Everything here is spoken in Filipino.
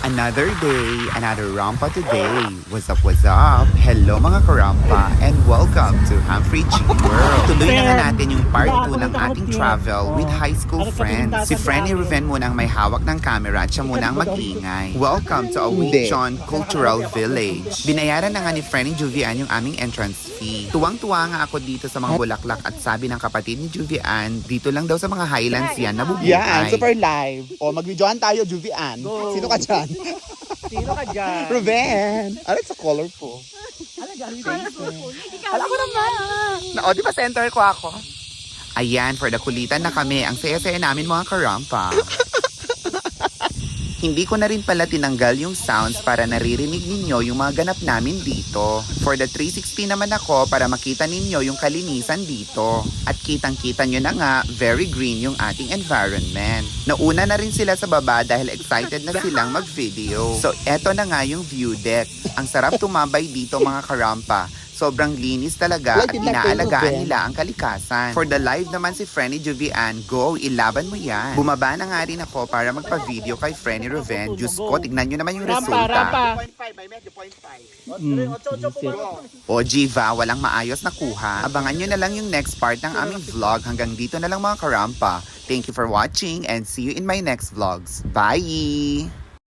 Another day, another rampa today. What's up, what's up? Hello mga karampa and welcome to Humphrey G World. Tuloy na nga natin yung part 2 ng ating travel with high school friends. Si Frenny Ruven muna ang may hawak ng camera at siya muna ang mag-iingay. Welcome to Awichon Cultural Village. Binayaran na nga ni Frenny Juvian yung aming entrance fee. Tuwang-tuwa nga ako dito sa mga bulaklak at sabi ng kapatid ni Juvian, dito lang daw sa mga highlands yan nabubuhay. Yan, super live. O, mag-videohan tayo, Juvian. Sino ka dyan? Sino ka dyan? Ruben! Alam, sa colorful. Alam ko naman. O, di ba center ko ako? Ayan, for the kulitan na kami. Ang saya-saya namin mga karampa. Hindi ko na rin pala tinanggal yung sounds para naririnig ninyo yung mga ganap namin dito. For the 360 naman ako para makita ninyo yung kalinisan dito. At kitang-kita nyo na nga, very green yung ating environment. Nauna na rin sila sa baba dahil excited na silang mag-video. So eto na nga yung view deck. Ang sarap tumambay dito mga karampa. Sobrang linis talaga at inaalagaan nila ang kalikasan. For the live naman si Frenny Juvian, go, ilaban mo yan. Bumaba na nga rin ako para magpa-video kay Frenny Ruven. Diyos ko, tignan nyo naman yung resulta. 0.5, may medyo 0.5. O Jiva, walang maayos na kuha. Abangan nyo na lang yung next part ng aming vlog. Hanggang dito na lang mga karampa. Thank you for watching and see you in my next vlogs. Bye!